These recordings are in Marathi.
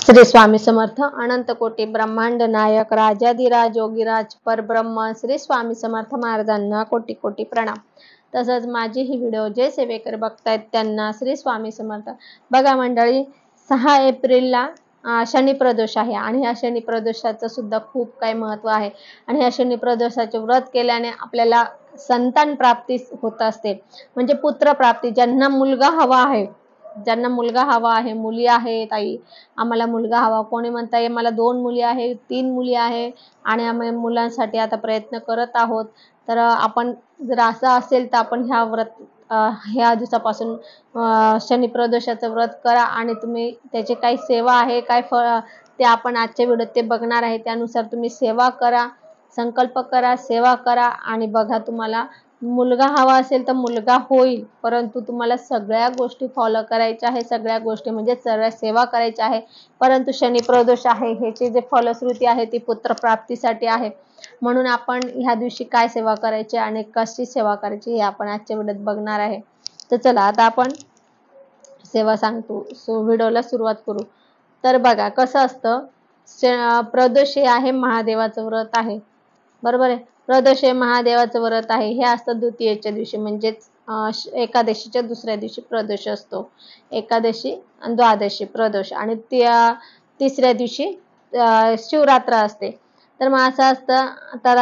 श्री स्वामी समर्थ अनंत कोटी ब्रह्मांड नायक राजाधिराज योगीराज परब्रह्म श्री स्वामी समर्थ महाराजांना कोटी कोटी प्रणाम। तसंच माझी ही व्हिडिओ जे सेवेकर बघतायत त्यांना श्री स्वामी समर्थ। बघा मंडळी, 6 एप्रिलला शनी प्रदोष आहे आणि ह्या शनी प्रदोषाचं सुद्धा खूप काही महत्त्व आहे आणि ह्या शनी प्रदोषाचे व्रत केल्याने आपल्याला संतान प्राप्ती होत असते, म्हणजे पुत्र प्राप्ती। ज्यांना मुलगा हवा आहे, मुली आहेत, आई आम्हाला मुलगा हवा, कोणी म्हणताय मला 2 मुली आहे, 3 मुली आहे आणि आम्ही मुलांसाठी आता प्रयत्न करत आहोत। तर आपण जर असं असेल तर आपण ह्या दिवसापासून शनी प्रदोषाचं व्रत करा आणि तुम्ही त्याची काही सेवा आहे, काय फळ ते आपण आजच्या व्हिडिओत ते बघणार आहे। त्यानुसार तुम्ही सेवा करा, संकल्प करा, सेवा करा आणि बघा तुम्हाला मुलगा हवा असेल तर मुलगा होईल, परंतु तुम्हाला सगळ्या गोष्टी फॉलो करायच्या आहे, सगळ्या गोष्टी म्हणजे सर्व सेवा करायची आहे। परंतु शनी प्रदोष आहे, ह्याची जे फलश्रुती आहे ती पुत्र प्राप्तीसाठी आहे, म्हणून आपण ह्या दिवशी काय सेवा करायची आणि कशी सेवा करायची हे आपण आजच्या व्हिडिओत बघणार आहे। तर चला आता आपण सेवा सांगतो, व्हिडिओला सुरुवात करू। तर बघा कसं असतं, प्रदोष हे आहे महादेवाचं व्रत आहे, बरोबर आहे। प्रदोष हे महादेवाचं व्रत आहे, हे असतं द्वितीयेच्या दिवशी, म्हणजेच एकादशीच्या दुसऱ्या दिवशी प्रदोष असतो। एकादशी आणि द्वादशी प्रदोष आणि तिसऱ्या दिवशी शिवरात्र असते। तर मग असं असतं, तर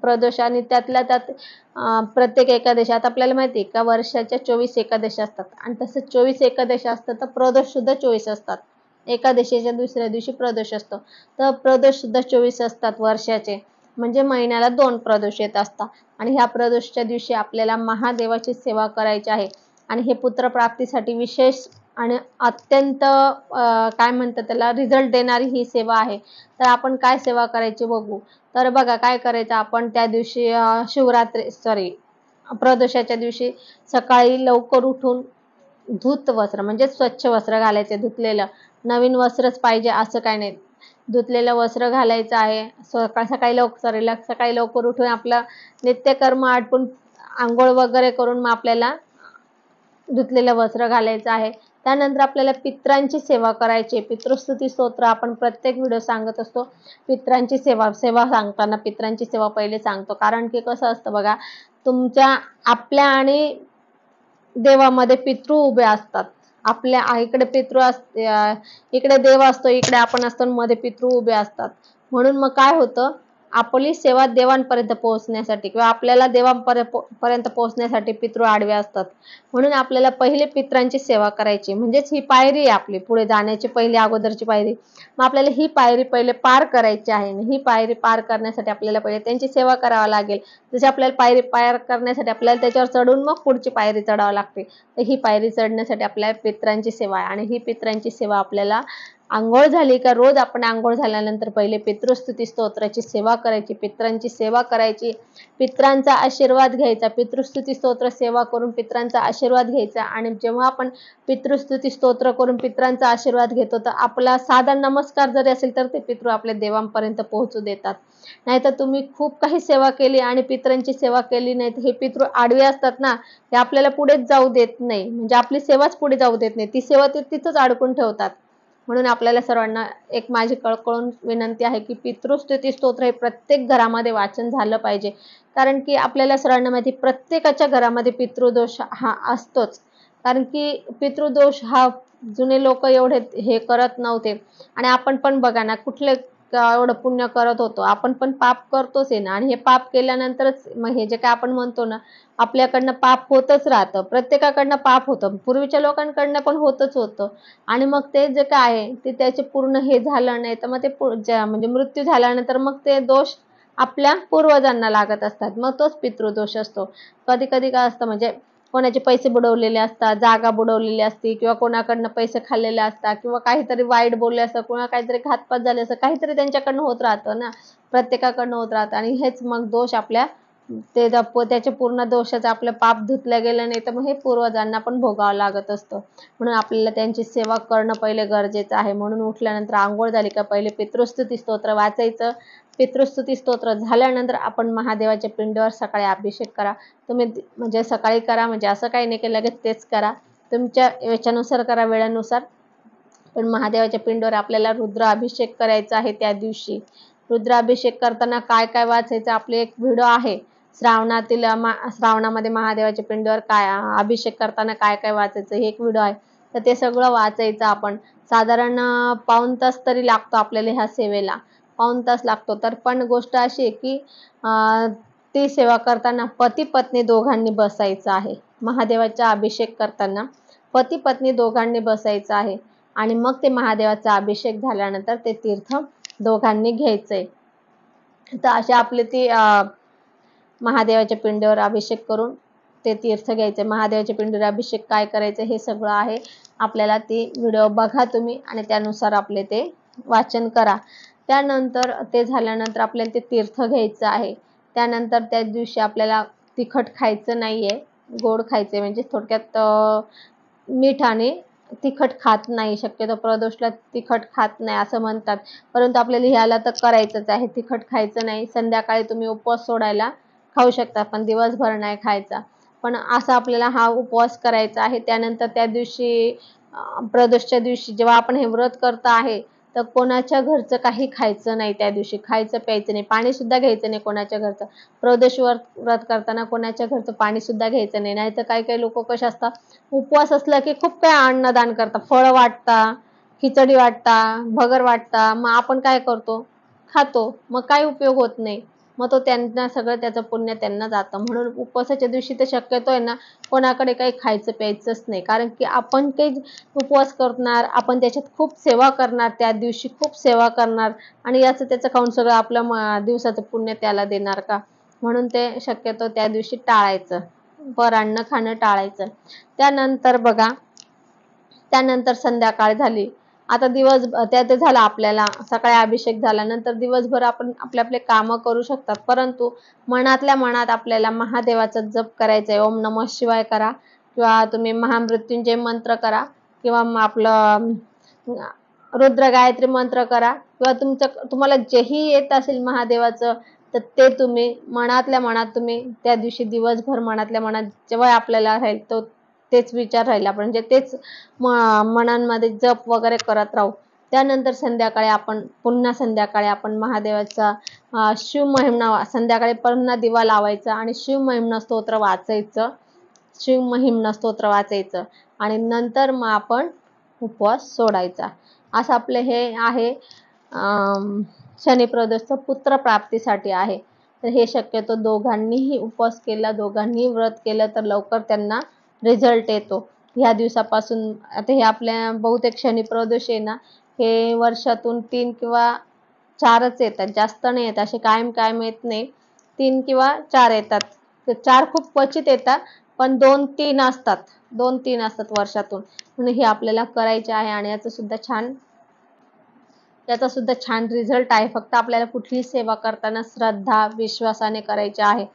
प्रदोष आणि त्यातल्या त्यात प्रत्येक एकादशी, आता आपल्याला माहिती आहे का वर्षाच्या 24 एकादशी असतात आणि तसं 24 एकादशी असतात तर प्रदोष सुद्धा 24 असतात। एकादशीच्या दुसऱ्या दिवशी प्रदोष असतो, तर प्रदोष सुद्धा 24 असतात वर्षाचे, म्हणजे महिन्याला 2 प्रदोष येत असतात। आणि ह्या प्रदोषच्या दिवशी आपल्याला महादेवाची सेवा करायची आहे आणि हे पुत्र प्राप्तीसाठी विशेष आणि अत्यंत काय म्हणतात त्याला रिझल्ट देणारी ही सेवा आहे। तर आपण काय सेवा करायची बघू। तर बघा काय करायचं, आपण त्या दिवशी प्रदोषाच्या दिवशी सकाळी लवकर उठून धूत वस्त्र म्हणजे स्वच्छ वस्त्र घालायचे, धुतलेलं, नवीन वस्त्रच पाहिजे असं काही नाही, धुतलेलं वस्त्र घालायचं आहे। सकाळी लवकर उठून आपलं नित्यकर्म आटपून आंघोळ वगैरे करून मग आपल्याला धुतलेलं वस्त्र घालायचं आहे। त्यानंतर आपल्याला पितरांची सेवा करायची, पितृस्तुती स्तोत्र आपण प्रत्येक व्हिडिओ सांगत असतो। पितरांची सेवा सांगताना पितरांची सेवा पहिले सांगतो, कारण की कसं असतं बघा, आपल्या आणि देवामध्ये पितृ उभे असतात। आपल्या इकडे इकडे देव असतो, इकडे आपण असतो, मध्ये पितृ उभे असतात। म्हणून मग काय होतं, आपली सेवा देवांपर्यंत पोहोचण्यासाठी किंवा आपल्याला देवांपर्यंत पोहोचण्यासाठी पितृ आडवे असतात, म्हणून आपल्याला पहिले पितरांची सेवा करायची, म्हणजेच ही पायरी आहे आपली पुढे जाण्याची पहिली अगोदरची पायरी। मग आपल्याला ही पायरी पहिले पार करायची आहे, ही पायरी पार करण्यासाठी आपल्याला पहिले त्यांची सेवा करावी लागेल। जसे आपल्याला पायरी पार करण्यासाठी आपल्याला त्याच्यावर चढून मग पुढची पायरी चढावी लागते, तर ही पायरी चढण्यासाठी आपल्याला पितरांची सेवा आहे। आणि ही पितरांची सेवा आपल्याला आंघोळ झाली का रोज आपण आंघोळ झाल्यानंतर पहिले पितृस्तुती स्तोत्राची सेवा करायची, पितरांची सेवा करायची, पितरांचा आशीर्वाद घ्यायचा, पितृस्तुती स्तोत्र सेवा करून पितरांचा आशीर्वाद घ्यायचा। आणि जेव्हा आपण पितृस्तुती स्तोत्र करून पितरांचा आशीर्वाद घेतो तर आपला साधा नमस्कार जरी असेल तर ते पितृ आपल्या देवांपर्यंत पोहोचू देतात। नाहीतर तुम्ही खूप काही सेवा केली आणि पितरांची सेवा केली नाही तर हे पितृ आडवे असतात ना, ते आपल्याला पुढेच जाऊ देत नाही, म्हणजे आपली सेवाच पुढे जाऊ देत नाही, ती सेवा ते तिथंच अडकून ठेवतात। म्हणून आपल्याला सर्वांना एक माझी कळकळून विनंती आहे की पितृस्तुती स्तोत्र हे प्रत्येक घरामध्ये वाचन झालं पाहिजे, कारण की आपल्याला सर्वांना माहिती प्रत्येकाच्या घरामध्ये पितृदोष हा असतोच, कारण की पितृदोष हा जुने लोक एवढे हे करत नव्हते। आणि आपण पण बघा ना, कुठले एवढं पुण्य करत होतो, आपण पण पाप करतोच आहे ना, आणि हे पाप केल्यानंतरच मग हे जे काय आपण म्हणतो ना, आपल्याकडनं पाप होतच राहतं, प्रत्येकाकडनं पाप होतं, पूर्वीच्या लोकांकडनं पण होतच होतं। आणि मग ते जे काय आहे ते त्याचे पूर्ण हे झालं नाही तर मग ते म्हणजे मृत्यू झाल्यानंतर मग ते दोष आपल्या पूर्वजांना लागत असतात, मग तोच पितृदोष असतो। कधी कधी काय असतं, म्हणजे कोणाचे पैसे बुडवलेले असतात, जागा बुडवलेली असते, किंवा कोणाकडनं पैसे खाल्लेले असतात, किंवा काहीतरी वाईट बोलले असतात, कोणा काहीतरी घातपात झाले असतं, काहीतरी त्यांच्याकडनं होत राहतं ना, प्रत्येकाकडनं होत राहतं। आणि हेच मग दोष आपल्या त्याच्या पूर्ण दोषाचं आपलं पाप धुतलं गेलं नाही तर मग हे पूर्वजांना पण भोगावं लागत असतं। म्हणून आपल्याला त्यांची सेवा करणं पहिले गरजेचं आहे। म्हणून उठल्यानंतर आंघोळ झाली का पहिले पितृस्तुती स्तोत्र वाचायचं, पितृस्तुती स्तोत्र झाल्यानंतर आपण महादेवाच्या पिंडीवर सकाळी अभिषेक करा। तुम्ही म्हणजे सकाळी करा, म्हणजे असं काही नाही की लगेच तेच करा, तुमच्या याच्यानुसार करा, वेळेनुसार, पण महादेवाच्या पिंडीवर आपल्याला रुद्राभिषेक करायचा आहे त्या दिवशी. रुद्राभिषेक करताना काय काय वाचायचं आपले एक व्हिडिओ आहे. श्रावणामध्ये महादेवाच्या पिंडीवर काय अभिषेक करताना काय काय वाचायचं हे एक व्हिडिओ आहे. तर ते सगळं वाचायचं आपण. साधारण पाऊण तास तरी लागतो आपल्याला ह्या सेवेला. पाऊण तास लागतो. तर पण गोष्ट अशी आहे की ती सेवा करताना पती पत्नी दोघांनी बसायचं आहे. महादेवाचा अभिषेक करताना पती पत्नी दोघांनी बसायचं आहे आणि मग ते महादेवाचा अभिषेक झाल्यानंतर ते तीर्थ दोघांनी घ्यायचंय. तर असे आपले ते महादेवाच्या पिंडीवर अभिषेक करून ते तीर्थ घ्यायचे. महादेवाच्या पिंडीवर अभिषेक काय करायचं हे सगळं आहे. आपल्याला ती व्हिडिओ बघा तुम्ही आणि त्यानुसार आपले ते वाचन करा. त्यानंतर ते झाल्यानंतर आपल्याला ते तीर्थ घ्यायचं आहे. त्यानंतर त्या दिवशी आपल्याला तिखट खायचं नाहीये, गोड खायचे. म्हणजे थोडक्यात मीठ आणि तिखट खात नाही. शक्यतो प्रदोषला तिखट खात नाही असं म्हणतात. परंतु आपल्याला ह्याला तर करायचंच आहे. तिखट खायचं नाही. संध्याकाळी तुम्ही उपवास सोडायला खाऊ शकता, पण दिवसभर नाही खायचा. पण असा आपल्याला हा उपवास करायचा आहे. त्यानंतर त्या दिवशी प्रदोषच्या दिवशी जेव्हा आपण हे व्रत करत आहे, तर कोणाच्या घरचं काही खायचं नाही. त्या दिवशी खायचं प्यायचं नाही. पाणी सुद्धा घ्यायचं नाही कोणाच्या घरचं. प्रदोष व्रत करताना कोणाच्या घरचं पाणी सुद्धा घ्यायचं नाही. नाहीतर काही काही लोक कसे असतात, उपवास असला की खूप काही अन्नदान करतात. फळं वाटता, खिचडी वाटता, भगर वाटता. मग आपण काय करतो, खातो. मग काही उपयोग होत नाही. मग तो त्यांना सगळं त्याचं पुण्य त्यांना जातं. म्हणून उपवासाच्या दिवशी तर शक्यतो आहे ना, कोणाकडे काही खायचं प्यायचंच नाही. कारण की आपण काही उपवास करणार, आपण त्याच्यात खूप सेवा करणार, त्या दिवशी खूप सेवा करणार आणि याचं त्याचं खाऊन सगळं आपलं दिवसाचं पुण्य त्याला देणार का? म्हणून ते शक्यतो त्या दिवशी टाळायचं. परान्न खाणं टाळायचं. त्यानंतर बघा, त्यानंतर संध्याकाळ झाली. आता त्यात झालं आपल्याला सकाळी अभिषेक झाल्यानंतर दिवसभर आपण आपले आपले कामं करू शकतात. परंतु मनातल्या मनात आपल्याला महादेवाचा जप करायचा आहे. ओम नमः शिवाय करा किंवा तुम्ही महामृत्युंजय मंत्र करा किंवा आपलं रुद्र गायत्री मंत्र करा किंवा तुम्हाला जेही येत असेल महादेवाचं, तर ते तुम्ही मनातल्या मनात तुम्ही त्या दिवशी दिवसभर मनातल्या मनात जेव्हा आपल्याला राहील तेच विचार राहील आपण म्हणजे तेच मनांमध्ये जप वगैरे करत राहू. त्यानंतर संध्याकाळी आपण महादेवाचा शिवमहिम्न संध्याकाळी पुन्हा दिवा लावायचा आणि शिवमहिम्न स्तोत्र वाचायचं. शिवमहिम्न स्तोत्र वाचायचं आणि नंतर मग आपण उपवास सोडायचा. असं आपलं हे आहे शनी प्रदोषचं पुत्र प्राप्तीसाठी आहे. तर हे शक्यतो दोघांनीही उपवास केला, दोघांनीही व्रत केलं तर लवकर त्यांना रिझल्ट येतो. ह्या दिवसापासून आता हे आपल्या बहुतेक शनी प्रदोष आहे ना, हे वर्षातून 3 किंवा 4च येतात, जास्त नाही येत. असे कायम येत नाही. 3 किंवा 4 येतात. 4 खूप क्वचित येतात, पण 2-3 असतात. 2-3 असतात वर्षातून. म्हणून हे आपल्याला करायचे आहे आणि त्याचा सुद्धा छान रिझल्ट आहे. फक्त आपल्याला कुठलीही सेवा करताना श्रद्धा, विश्वासाने करायचे आहे.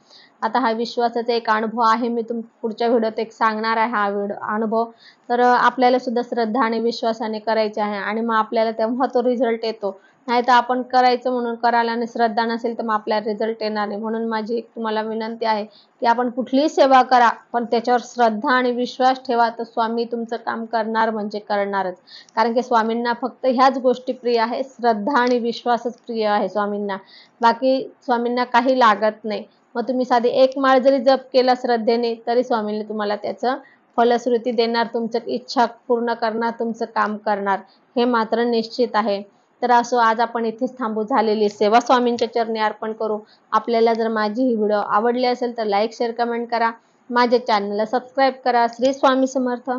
आता हा विश्वासाचा एक अनुभव आहे. मी पुढच्या व्हिडिओत एक सांगणार आहे हा अनुभव. तर आपल्याला सुद्धा श्रद्धा आणि विश्वासाने करायचे आहे आणि मग आपल्याला तेव्हा तो रिझल्ट येतो. नाहीतर आपण करायचं म्हणून करायला आणि श्रद्धा नसेल तर मग आपल्याला रिझल्ट येणार नाही. म्हणून माझी तुम्हाला विनंती आहे की आपण कुठलीही सेवा करा, पण त्याच्यावर श्रद्धा आणि विश्वास ठेवा, तर स्वामी तुमचं काम करणार म्हणजे करणारच. कारण की स्वामींना फक्त ह्याच गोष्टी प्रिय आहे. श्रद्धा आणि विश्वासच प्रिय आहे स्वामींना. बाकी स्वामींना काही लागत नाही. मग तुम्ही साधी एक माळ जरी जप केला श्रद्धेने, तरी स्वामींनी तुम्हाला त्याचं फलश्रुती देणार, तुमचं इच्छा पूर्ण करणार, तुमचं काम करणार. हे मात्र निश्चित आहे. तर असो, आज आपण इथेच थांबू. झालेली सेवा स्वामींच्या चरणी अर्पण करू. आपल्याला जर माझी ही व्हिडिओ आवडली असेल तर लाईक, शेअर, कमेंट करा. माझ्या चॅनलला सबस्क्राईब करा. श्री स्वामी समर्थ.